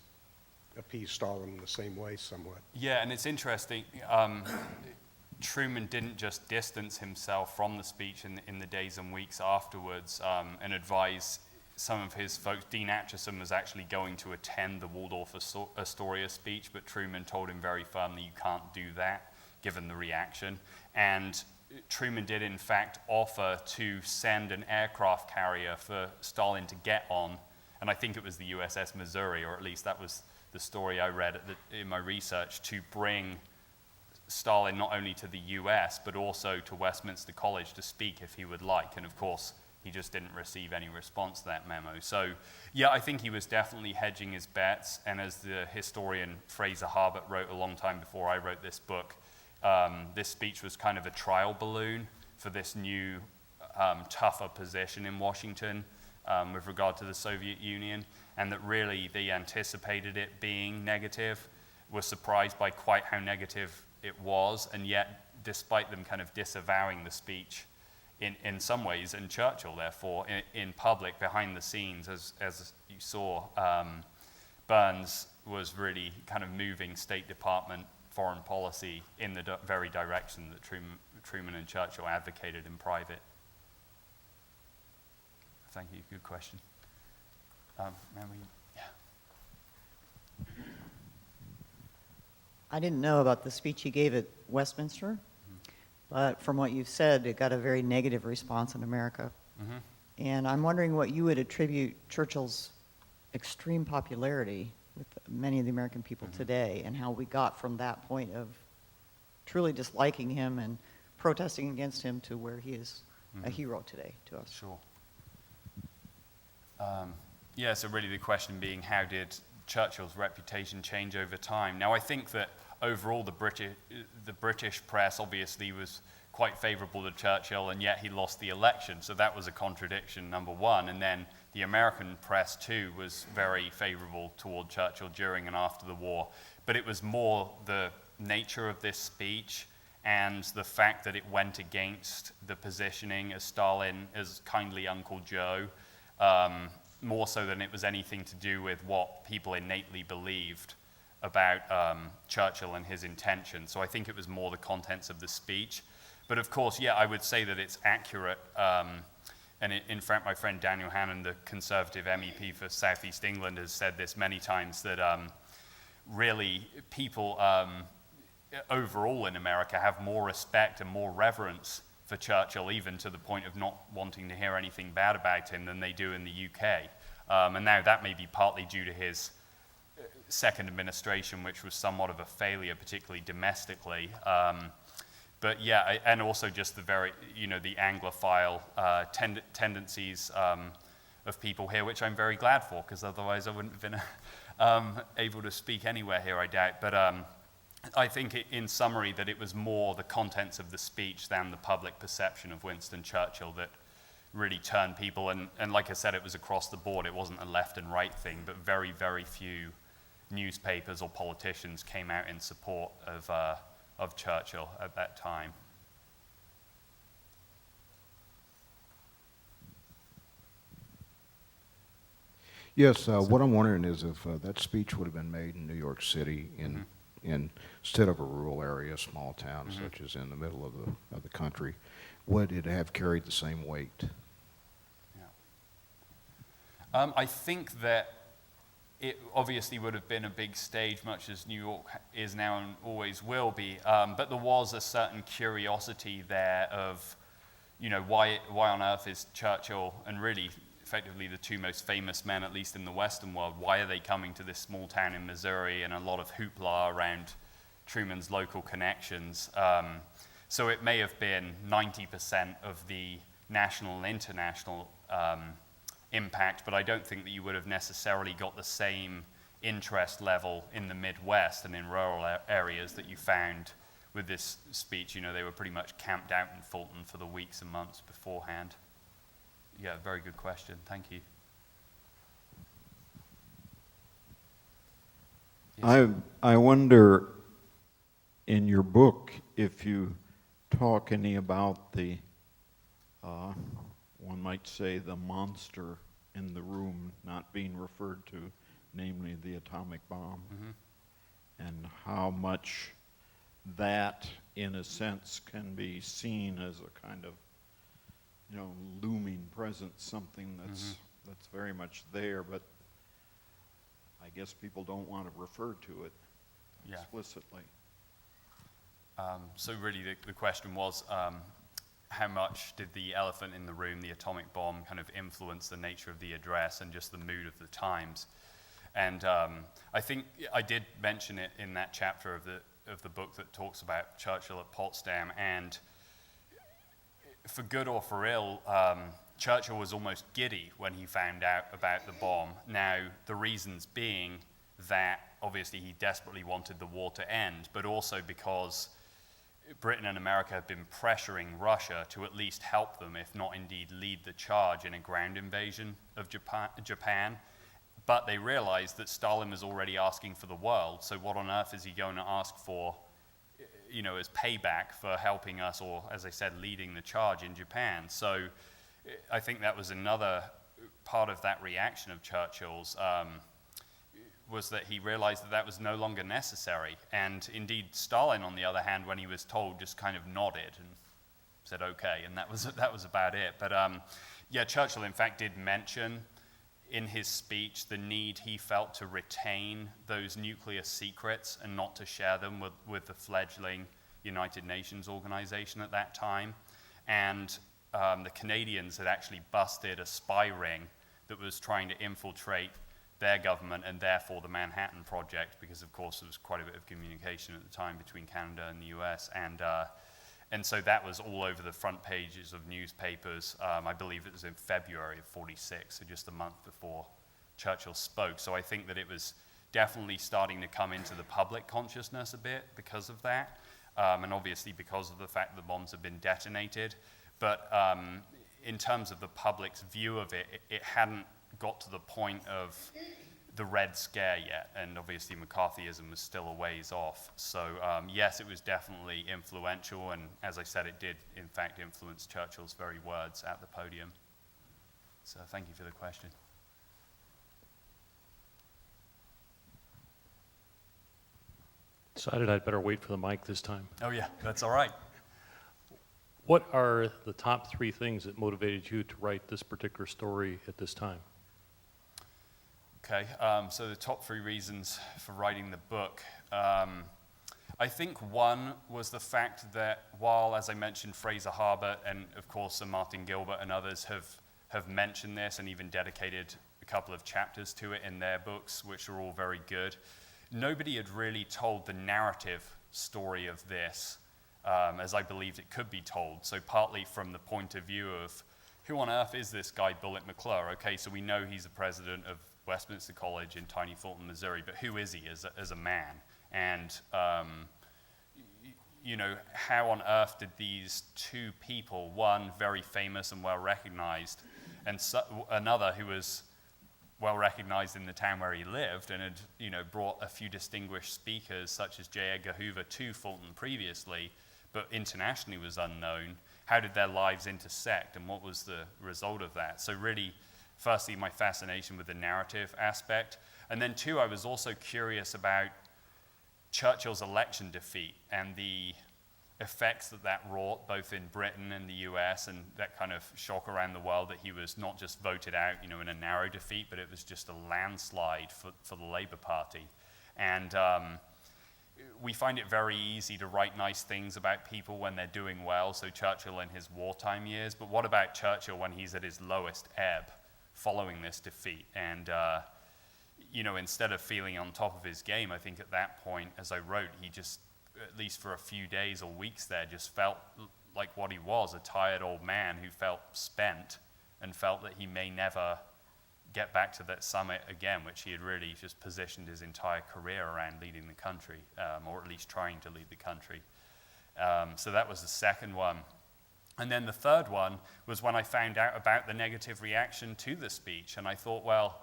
Speaker 4: Stalin in the same way somewhat.
Speaker 2: Yeah, and it's interesting. Truman didn't just distance himself from the speech in the days and weeks afterwards and advise some of his folks. Dean Acheson was actually going to attend the Waldorf Astoria speech, but Truman told him very firmly, you can't do that, given the reaction. And Truman did, in fact, offer to send an aircraft carrier for Stalin to get on, and I think it was the USS Missouri, or at least that was the story I read in my research, to bring Stalin not only to the US, but also to Westminster College to speak if he would like. And of course, he just didn't receive any response to that memo. So, yeah, I think he was definitely hedging his bets. And as the historian Fraser Harbert wrote a long time before I wrote this book, this speech was kind of a trial balloon for this new, tougher position in Washington with regard to the Soviet Union, and that really they anticipated it being negative, were surprised by quite how negative it was, and yet, despite them kind of disavowing the speech in some ways, and Churchill, therefore, in public, behind the scenes, as you saw, Burns was really kind of moving State Department foreign policy in the very direction that Truman and Churchill advocated in private. Thank you. Good question.
Speaker 5: I didn't know about the speech he gave at Westminster, but from what you've said, it got a very negative response in America.
Speaker 2: Mm-hmm.
Speaker 5: And I'm wondering what you would attribute Churchill's extreme popularity with many of the American people today, and how we got from that point of truly disliking him and protesting against him to where he is a hero today to us.
Speaker 2: Sure. Yeah, so really the question being, how did Churchill's reputation change over time? Now, I think that overall the British press obviously was quite favorable to Churchill, and yet he lost the election, so that was a contradiction, number one. And then the American press, too, was very favorable toward Churchill during and after the war. But it was more the nature of this speech and the fact that it went against the positioning of Stalin as kindly Uncle Joe, more so than it was anything to do with what people innately believed about Churchill and his intention. So I think it was more the contents of the speech. But of course, yeah, I would say that it's accurate. In fact, my friend Daniel Hannan, the Conservative MEP for South East England, has said this many times, that really people overall in America have more respect and more reverence for Churchill, even to the point of not wanting to hear anything bad about him, than they do in the UK. And now that may be partly due to his second administration, which was somewhat of a failure, particularly domestically. But yeah, and also just the the Anglophile tendencies of people here, which I'm very glad for, because otherwise I wouldn't have been able to speak anywhere here, I doubt. But I think in summary that it was more the contents of the speech than the public perception of Winston Churchill that really turned people. And like I said, it was across the board. It wasn't a left and right thing, but very, very few newspapers or politicians came out in support of Churchill at that time.
Speaker 6: Yes, what I'm wondering is if that speech would have been made in New York City instead of a rural area, a small town such as in the middle of the country, would it have carried the same weight?
Speaker 2: Yeah. I think that it obviously would have been a big stage, much as New York is now and always will be. But there was a certain curiosity there of, why on earth is Churchill, and really effectively the two most famous men, at least in the Western world, why are they coming to this small town in Missouri, and a lot of hoopla around Truman's local connections. So it may have been 90% of the national and international impact, but I don't think that you would have necessarily got the same interest level in the Midwest and in rural areas that you found with this speech. They were pretty much camped out in Fulton for the weeks and months beforehand. Yeah, very good question. Thank you.
Speaker 7: Yes. I wonder, in your book, if you talk any about the, one might say, the monster in the room not being referred to, namely the atomic bomb, and how much that, in a sense, can be seen as a kind of, looming presence, something that's very much there, but I guess people don't want to refer to it explicitly.
Speaker 2: So really the question was, how much did the elephant in the room, the atomic bomb, kind of influence the nature of the address and just the mood of the times? And I think I did mention it in that chapter of the book that talks about Churchill at Potsdam, and for good or for ill, Churchill was almost giddy when he found out about the bomb. Now, the reasons being that obviously he desperately wanted the war to end, but also because Britain and America had been pressuring Russia to at least help them, if not indeed lead the charge in a ground invasion of Japan. But they realized that Stalin was already asking for the world, so what on earth is he going to ask for, as payback for helping us, or, as I said, leading the charge in Japan? So I think that was another part of that reaction of Churchill's, was that he realized that that was no longer necessary. And indeed, Stalin, on the other hand, when he was told, just kind of nodded and said, okay, and that was about it. But yeah, Churchill, in fact, did mention in his speech the need he felt to retain those nuclear secrets and not to share them with the fledgling United Nations organization at that time. And the Canadians had actually busted a spy ring that was trying to infiltrate their government and therefore the Manhattan Project, because of course there was quite a bit of communication at the time between Canada and the US, and so that was all over the front pages of newspapers. I believe it was in February of '46, so just a month before Churchill spoke. So I think that it was definitely starting to come into the public consciousness a bit because of that, and obviously because of the fact that the bombs had been detonated. But in terms of the public's view of it, it hadn't got to the point of the Red Scare yet, and obviously McCarthyism was still a ways off. So yes, it was definitely influential, and as I said, it did in fact influence Churchill's very words at the podium. So thank you for the question.
Speaker 3: Decided I'd better wait for the mic this time.
Speaker 2: Oh yeah, that's all right.
Speaker 3: What are the top 3 things that motivated you to write this particular story at this time?
Speaker 2: Okay, so the top 3 reasons for writing the book. I think one was the fact that while, as I mentioned, Fraser Harbert and of course Sir Martin Gilbert and others have mentioned this and even dedicated a couple of chapters to it in their books, which are all very good, nobody had really told the narrative story of this as I believed it could be told. So partly from the point of view of who on earth is this guy Bullitt McClure? Okay, so we know he's the president of Westminster College in tiny Fulton, Missouri, but who is he as a man? And, you know, how on earth did these 2 people, one very famous and well-recognized, and another who was well-recognized in the town where he lived and had, you know, brought a few distinguished speakers such as J. Edgar Hoover to Fulton previously, but internationally was unknown. How did their lives intersect, and what was the result of that? So really, firstly, my fascination with the narrative aspect. And then 2, I was also curious about Churchill's election defeat and the effects that wrought both in Britain and the US, and that kind of shock around the world that he was not just voted out, you know, in a narrow defeat, but it was just a landslide for the Labour Party. And we find it very easy to write nice things about people when they're doing well, so Churchill in his wartime years, but what about Churchill when he's at his lowest ebb following this defeat? And, you know, instead of feeling on top of his game, I think at that point, as I wrote, he just, at least for a few days or weeks there, just felt like what he was, a tired old man who felt spent and felt that he may never get back to that summit again, which he had really just positioned his entire career around leading the country, or at least trying to lead the country. So that was the second one. And then the third one was when I found out about the negative reaction to the speech, and I thought, well,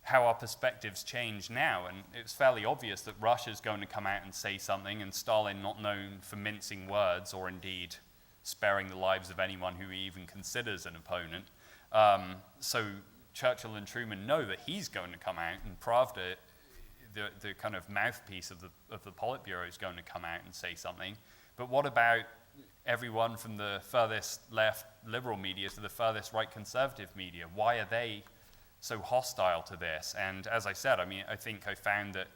Speaker 2: how our perspectives change now. And it's fairly obvious that Russia's going to come out and say something, and Stalin, not known for mincing words or indeed sparing the lives of anyone who he even considers an opponent. So Churchill and Truman know that he's going to come out, and Pravda, the kind of mouthpiece of the Politburo, is going to come out and say something. But what about everyone from the furthest left liberal media to the furthest right conservative media? Why are they so hostile to this? And as I said, I mean, I think I found that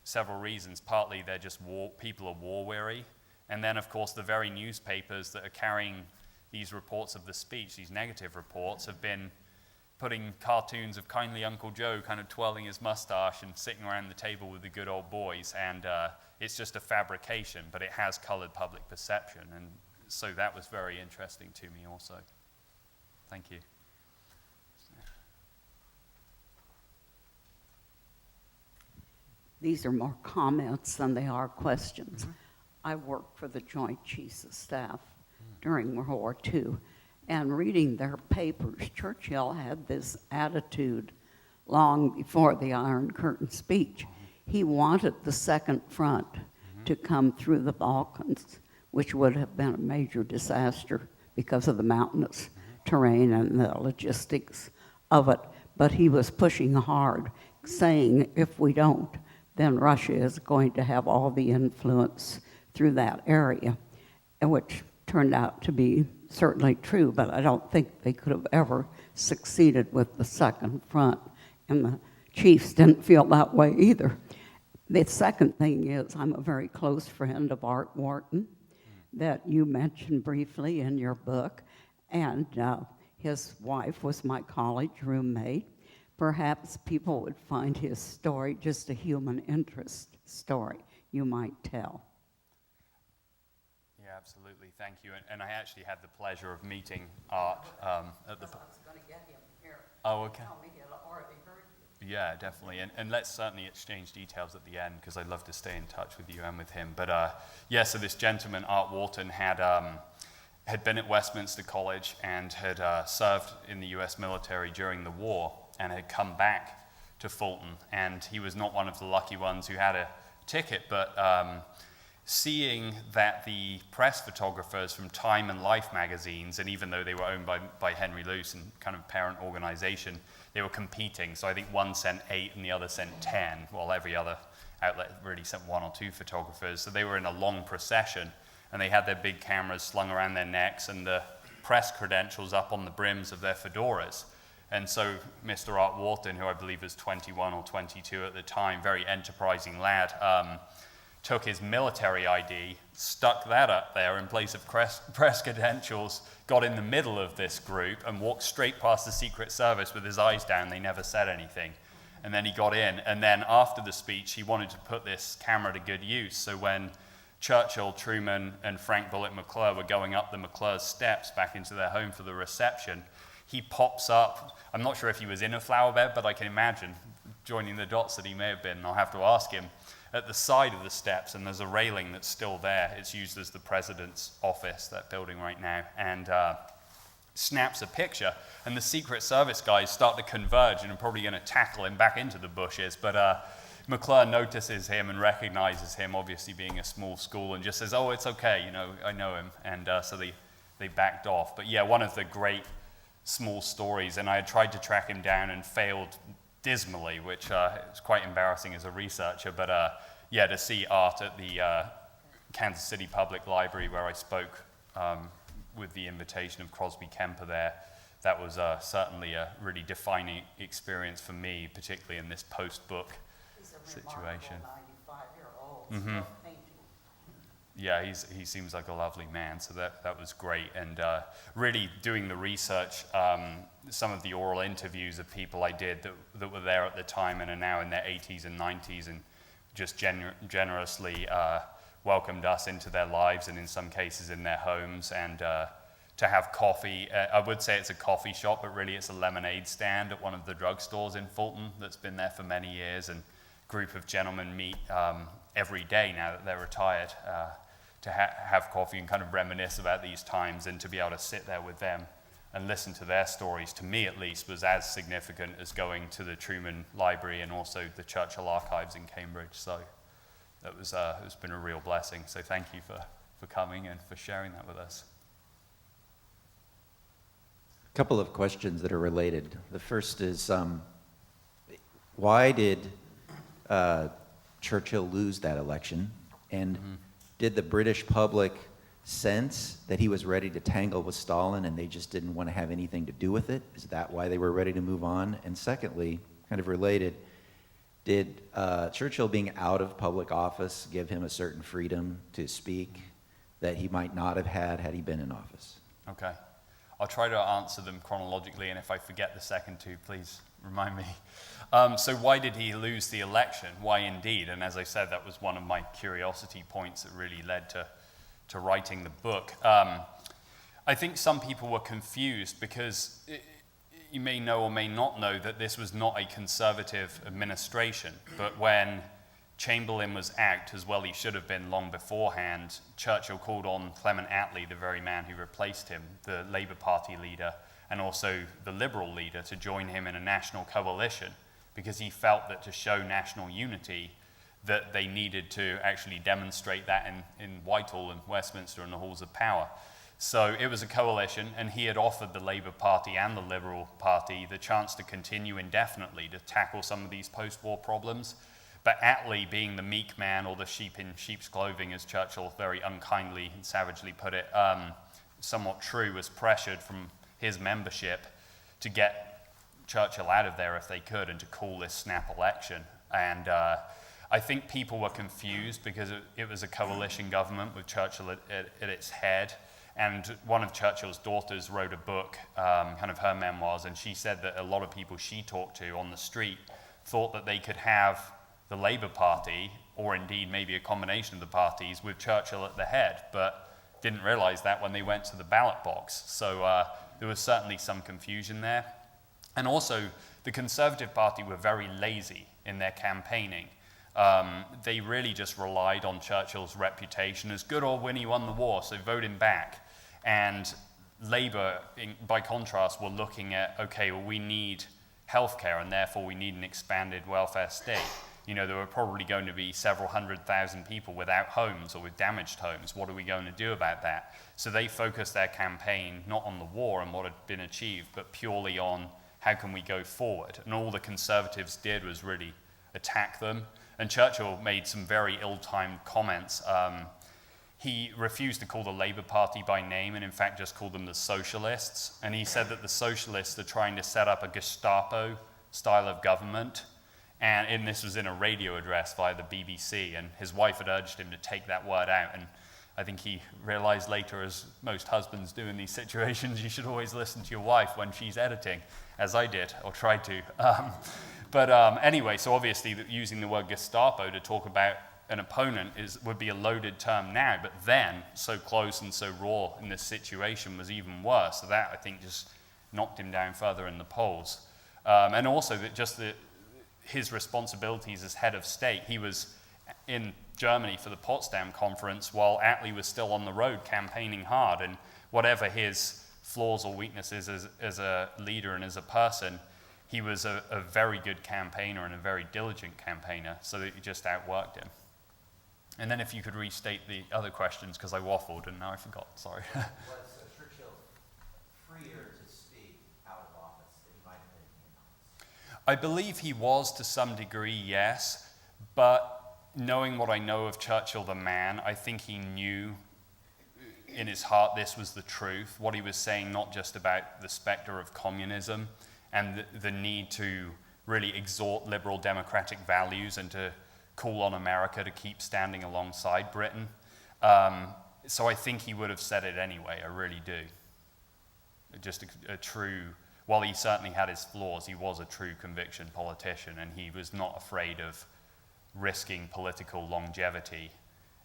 Speaker 2: several reasons. Partly they're just people are war weary. And then, of course, the very newspapers that are carrying these reports of the speech, these negative reports, have been putting cartoons of kindly Uncle Joe kind of twirling his mustache and sitting around the table with the good old boys. And it's just a fabrication, but it has colored public perception. And so that was very interesting to me also. Thank you.
Speaker 8: These are more comments than they are questions. I worked for the Joint Chiefs of Staff during World War II, and reading their papers, Churchill had this attitude long before the Iron Curtain speech. He wanted the Second Front to come through the Balkans, which would have been a major disaster because of the mountainous terrain and the logistics of it. But he was pushing hard saying if we don't, then Russia is going to have all the influence through that area, and which turned out to be certainly true, but I don't think they could have ever succeeded with the Second Front, and the chiefs didn't feel that way either. The second thing is, I'm a very close friend of Art Wharton that you mentioned briefly in your book, and his wife was my college roommate. Perhaps people would find his story just a human interest story you might tell.
Speaker 2: Yeah, absolutely. Thank you. And I actually had the pleasure of meeting Art at the...
Speaker 8: I was going to get him here.
Speaker 2: Oh, okay.
Speaker 8: Tell me he had already heard you.
Speaker 2: Yeah, definitely. And let's certainly exchange details at the end, because I'd love to stay in touch with you and with him. But yeah, so this gentleman, Art Wharton, had been at Westminster College and had served in the US military during the war and had come back to Fulton. And he was not one of the lucky ones who had a ticket, but seeing that the press photographers from Time and Life magazines, and even though they were owned by Henry Luce and kind of parent organization, they were competing. So I think one sent 8 and the other sent 10, while every other outlet really sent 1 or 2 photographers. So they were in a long procession, and they had their big cameras slung around their necks and the press credentials up on the brims of their fedoras. And so Mr. Art Wharton, who I believe was 21 or 22 at the time, very enterprising lad, took his military ID, stuck that up there in place of press credentials, got in the middle of this group and walked straight past the Secret Service with his eyes down. They never said anything. And then he got in. And then after the speech, he wanted to put this camera to good use. So when Churchill, Truman, and Frank Bullitt McClure were going up the McClure's steps back into their home for the reception, he pops up. I'm not sure if he was in a flower bed, but I can imagine, joining the dots, that he may have been. I'll have to ask him. At the side of the steps, and there's a railing that's still there. It's used as the president's office, that building right now, and snaps a picture. And the Secret Service guys start to converge and are probably going to tackle him back into the bushes. But McClure notices him and recognizes him, obviously being a small school, and just says, "Oh, it's okay, you know, I know him." And so they backed off. But yeah, one of the great small stories, and I had tried to track him down and failed dismally, which was quite embarrassing as a researcher, but yeah, to see Art at the Kansas City Public Library, where I spoke with the invitation of Crosby Kemper there, that was certainly a really defining experience for me, particularly in this post-book situation.
Speaker 8: 95-year-old
Speaker 2: Mm-hmm.
Speaker 8: still painting.
Speaker 2: Yeah, he seems like a lovely man, so that was great. And really doing the research, some of the oral interviews of people I did that were there at the time and are now in their 80s and 90s and just generously welcomed us into their lives and in some cases in their homes. And to have coffee, I would say it's a coffee shop, but really it's a lemonade stand at one of the drugstores in Fulton that's been there for many years. And a group of gentlemen meet every day now that they're retired to have coffee and kind of reminisce about these times, and to be able to sit there with them and listen to their stories, to me at least, was as significant as going to the Truman Library and also the Churchill Archives in Cambridge. So it's been a real blessing. So thank you for coming and for sharing that with us.
Speaker 9: A couple of questions that are related. The first is, why did Churchill lose that election? And did the British public sense that he was ready to tangle with Stalin and they just didn't want to have anything to do with it? Is that why they were ready to move on? And secondly, kind of related, did Churchill being out of public office give him a certain freedom to speak that he might not have had he been in office?
Speaker 2: Okay. I'll try to answer them chronologically, and if I forget the second two, please remind me. So why did he lose the election? Why indeed? And as I said, that was one of my curiosity points that really led to writing the book. I think some people were confused because you may know or may not know that this was not a conservative administration, but when Chamberlain was out, as well he should have been long beforehand, Churchill called on Clement Attlee, the very man who replaced him, the Labour Party leader, and also the Liberal leader, to join him in a national coalition, because he felt that to show national unity, that they needed to actually demonstrate that in Whitehall and Westminster and the halls of power. So it was a coalition, and he had offered the Labour Party and the Liberal Party the chance to continue indefinitely to tackle some of these post-war problems. But Attlee, being the meek man, or the sheep in sheep's clothing, as Churchill very unkindly and savagely put it, somewhat true, was pressured from his membership to get Churchill out of there if they could and to call this snap election. And I think people were confused because it was a coalition government with Churchill at its head. And one of Churchill's daughters wrote a book, kind of her memoirs, and she said that a lot of people she talked to on the street thought that they could have the Labour Party, or indeed maybe a combination of the parties, with Churchill at the head, but didn't realize that when they went to the ballot box. So there was certainly some confusion there. And also, the Conservative Party were very lazy in their campaigning. They really just relied on Churchill's reputation as good old when he won the war, so vote him back. And Labour, by contrast, were looking at, okay, well, we need healthcare, and therefore we need an expanded welfare state. You know, there were probably going to be several 100,000 people without homes or with damaged homes. What are we going to do about that? So they focused their campaign not on the war and what had been achieved, but purely on how can we go forward. And all the Conservatives did was really attack them. And Churchill made some very ill-timed comments. He refused to call the Labour Party by name and in fact just called them the Socialists. And he said that the Socialists are trying to set up a Gestapo style of government. And this was in a radio address via the BBC. And his wife had urged him to take that word out. And I think he realized later, as most husbands do in these situations, you should always listen to your wife when she's editing, as I did, or tried to. Anyway, so obviously using the word Gestapo to talk about an opponent would be a loaded term now, but then, so close and so raw in this situation, was even worse. So that, I think, just knocked him down further in the polls. And also, his responsibilities as head of state. He was in Germany for the Potsdam Conference while Attlee was still on the road campaigning hard, and whatever his flaws or weaknesses as a leader and as a person, he was a very good campaigner and a very diligent campaigner, so that he just outworked him. And then if you could restate the other questions, because I waffled and now I forgot, sorry.
Speaker 9: Was Churchill freer to speak out of office than he might have been in office?
Speaker 2: I believe he was to some degree, yes, but knowing what I know of Churchill the man, I think he knew in his heart this was the truth, what he was saying, not just about the specter of communism and the need to really exhort liberal democratic values and to call on America to keep standing alongside Britain. So I think he would have said it anyway, I really do. Just a true, while he certainly had his flaws, he was a true conviction politician, and he was not afraid of risking political longevity.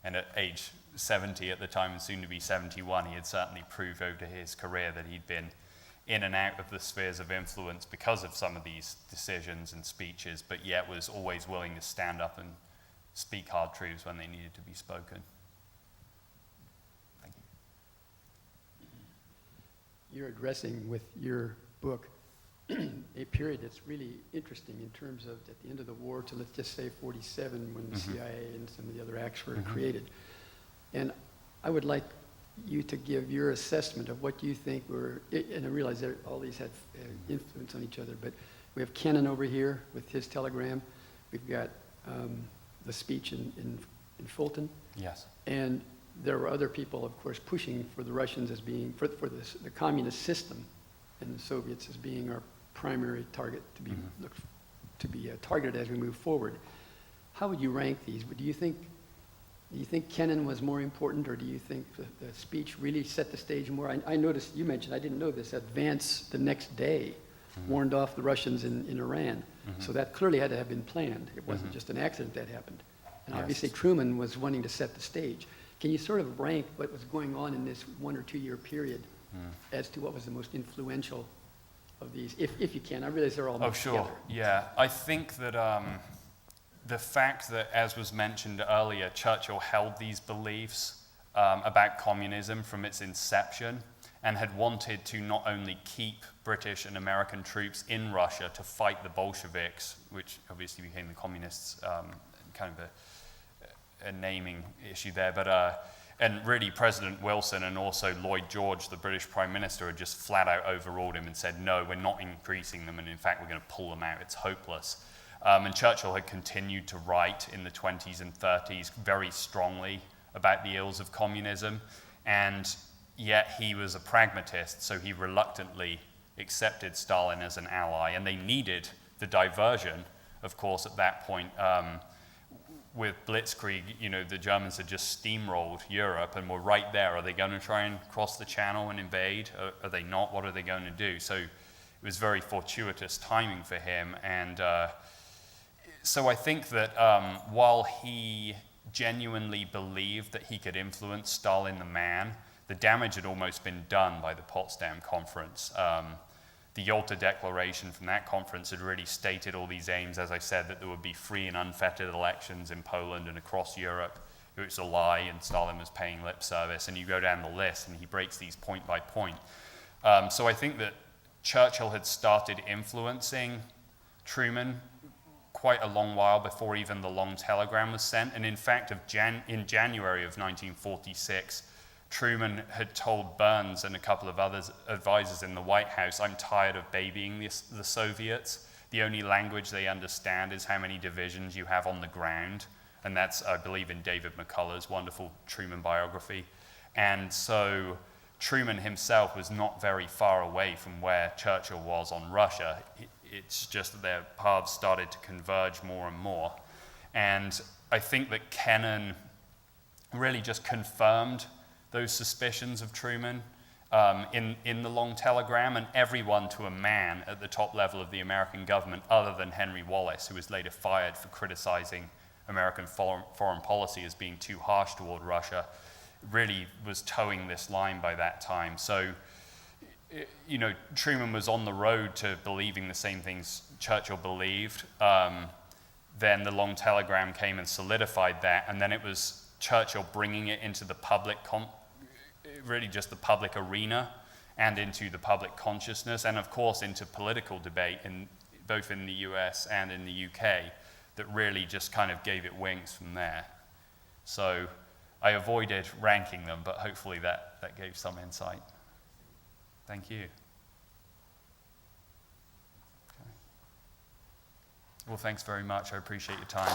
Speaker 2: And at age 70 at the time, and soon to be 71, he had certainly proved over his career that he'd been in and out of the spheres of influence because of some of these decisions and speeches, but yet was always willing to stand up and speak hard truths when they needed to be spoken. Thank you.
Speaker 10: You're addressing with your book a period that's really interesting in terms of at the end of the war to, let's just say, 47, when the CIA and some of the other acts were created. And I would like you to give your assessment of what you think were, and I realize that all these had influence on each other, but we have Kennan over here with his telegram. We've got the speech in Fulton.
Speaker 2: Yes.
Speaker 10: And there were other people, of course, pushing for the Russians as being, for the communist system and the Soviets as being our primary target to be targeted as we move forward. How would you rank these? Do you think Kennan was more important, or do you think the speech really set the stage more? I noticed, you mentioned, I didn't know this, advance the next day warned off the Russians in Iran. So that clearly had to have been planned. It wasn't just an accident that happened. And obviously Truman was wanting to set the stage. Can you sort of rank what was going on in this 1 or 2 year period as to what was the most influential of these, if you can? I realize they're all mixed together.
Speaker 2: Yeah. I think that the fact that, as was mentioned earlier, Churchill held these beliefs about communism from its inception and had wanted to not only keep British and American troops in Russia to fight the Bolsheviks, which obviously became the communists, kind of a naming issue there, but And really, President Wilson and also Lloyd George, the British Prime Minister, had just flat out overruled him and said, no, we're not increasing them, and in fact, we're going to pull them out. It's hopeless. And Churchill had continued to write in the 20s and 30s very strongly about the ills of communism, and yet he was a pragmatist, so he reluctantly accepted Stalin as an ally, and they needed the diversion, of course, at that point. With Blitzkrieg, the Germans had just steamrolled Europe and were right there. Are they going to try and cross the channel and invade? Are they not? What are they going to do? So it was very fortuitous timing for him. And so I think that while he genuinely believed that he could influence Stalin the man, the damage had almost been done by the Potsdam Conference. The Yalta Declaration from that conference had really stated all these aims, as I said, that there would be free and unfettered elections in Poland and across Europe. It was a lie, and Stalin was paying lip service. And you go down the list, and he breaks these point by point. So I think that Churchill had started influencing Truman quite a long while before even the long telegram was sent. And in fact, in January of 1946, Truman had told Burns and a couple of other advisors in the White House, I'm tired of babying the Soviets. The only language they understand is how many divisions you have on the ground. And that's, I believe, in David McCullough's wonderful Truman biography. And so Truman himself was not very far away from where Churchill was on Russia. It's just that their paths started to converge more and more. And I think that Kennan really just confirmed those suspicions of Truman in the long telegram, and everyone to a man at the top level of the American government, other than Henry Wallace, who was later fired for criticizing American foreign policy as being too harsh toward Russia, really was towing this line by that time. So, Truman was on the road to believing the same things Churchill believed. Then the long telegram came and solidified that, and then it was Churchill bringing it into the public really just the public arena and into the public consciousness, and of course into political debate both in the US and in the UK, that really just kind of gave it wings from there. So I avoided ranking them, but hopefully that gave some insight. Thank you. Okay. Well, thanks very much. I appreciate your time.